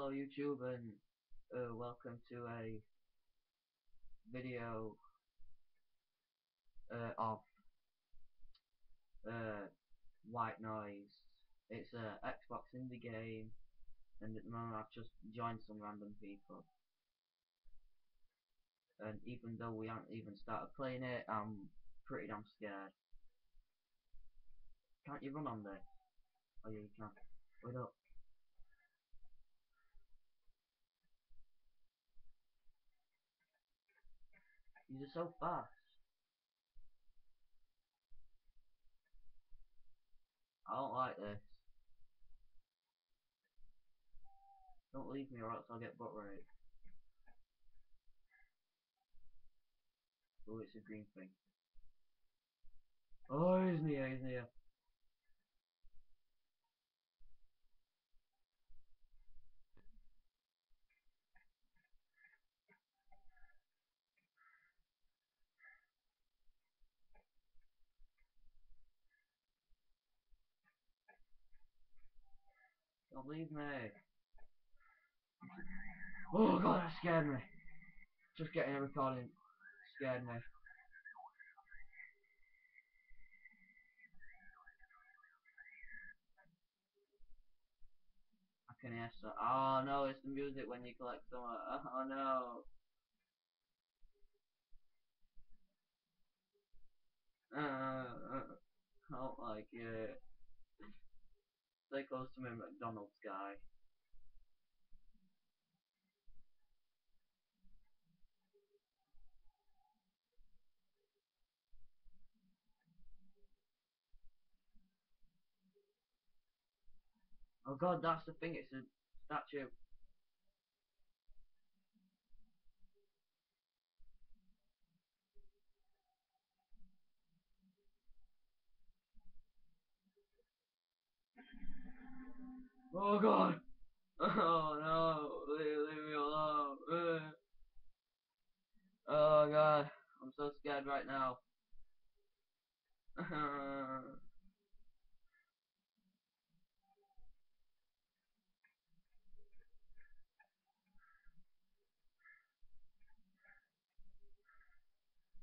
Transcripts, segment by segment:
Hello YouTube and welcome to a video of White Noise. It's a Xbox indie game and at the moment I've just joined some random people, and even though we haven't even started playing it, I'm pretty damn scared. Can't you run on this? Oh yeah, you can. Wait up. You're so fast. I don't like this. Don't leave me or else I'll get butt raped. Oh, it's a green thing. Oh, he's near, he's near. Don't leave me. Oh god, that scared me. Just getting a recording scared me. I can hear so. Oh no, it's the music when you collect someone. Oh no. I don't like it. Stay close to me, McDonald's guy. Oh god, that's the thing. It's a statue. Oh god. Oh no. Leave me alone. Oh god. I'm so scared right now.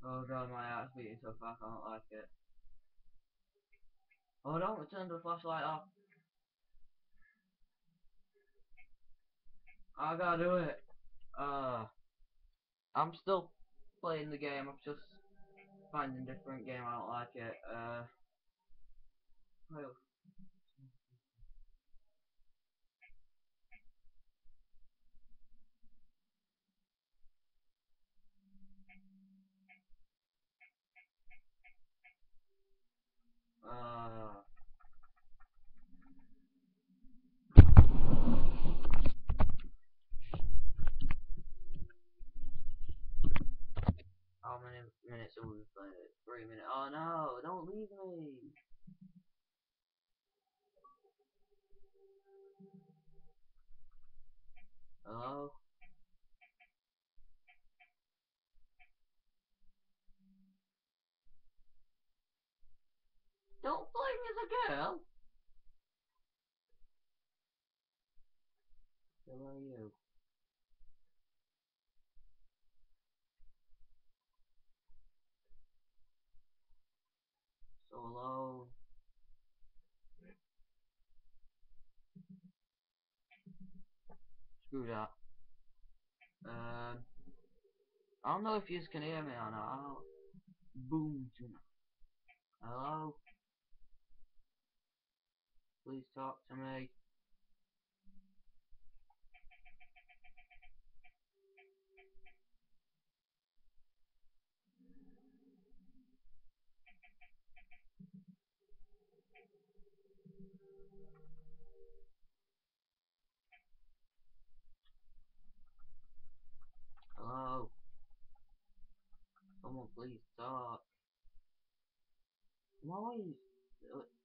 Oh god, my heart's beating so fast. I don't like it. Oh, don't turn the flashlight off. I gotta do it. I'm still playing the game. I'm just finding a different game. I don't like it. Well, uh, how many minutes have we played? 3 minutes. Oh no! Don't leave me. Hello? Don't play me as a girl. So where are you? So alone. Screw that. I don't know if you can hear me or not. Boom. Hello? Please talk to me. Hello? Someone please talk. I'm always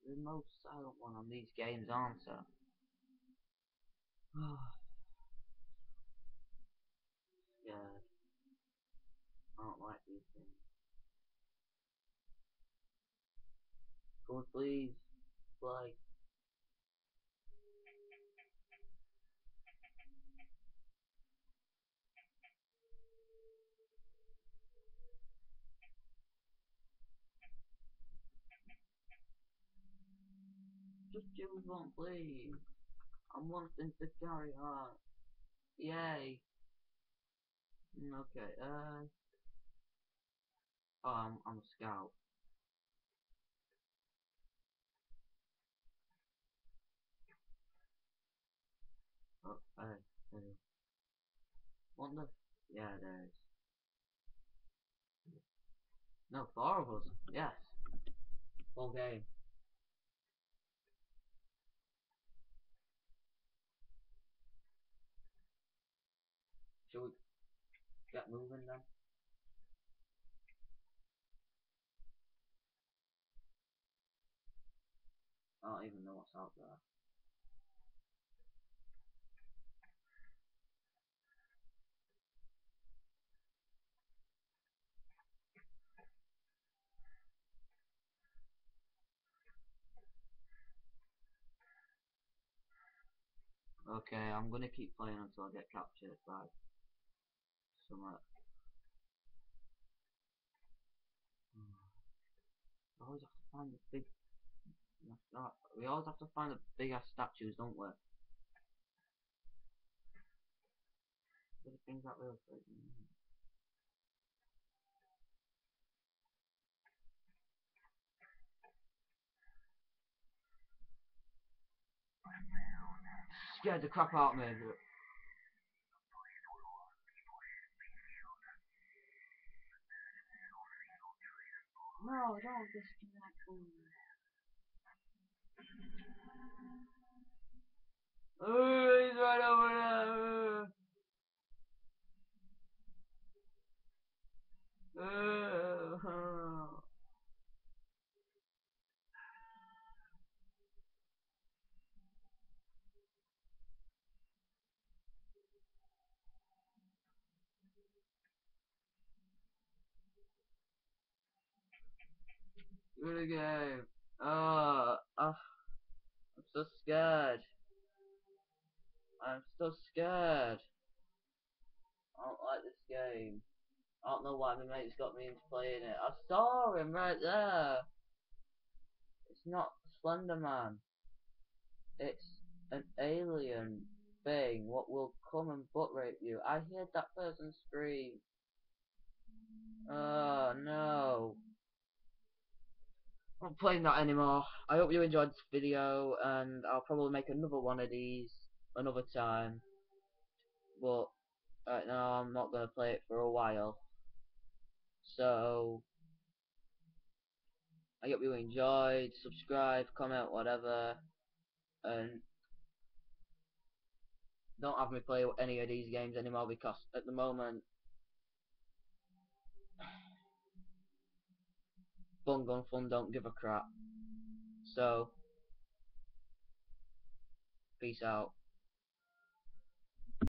the most silent one on these games, aren't I? Scared. I don't like these things. Go please. Like. just choose one, please. I'm wanting to carry on. Yay. Okay, oh, I'm a scout. Oh, hey. What the? Yeah, there is. No, 4 of us. Yes. Full game. Should we get moving then? I don't even know what's out there. Okay, I'm gonna keep playing until I get captured by some. We always have to find the big. We always have to find the big ass statues, don't we? What are the things that really frighten me? Scared the crap out of me. No, don't disconnect me. Oh, he's right over there. Good game. I'm so scared. I'm so scared. I don't like this game. I don't know why my mate's got me into playing it. I saw him right there. It's not Slender Man. It's an alien thing what will come and butt rape you. I heard that person scream. Oh no. I'm not playing that anymore. I hope you enjoyed this video and I'll probably make another one of these another time. But right now I'm not gonna play it for a while. So I hope you enjoyed. Subscribe, comment, whatever, and don't have me play any of these games anymore because at the moment BunGunFun don't give a crap. So peace out.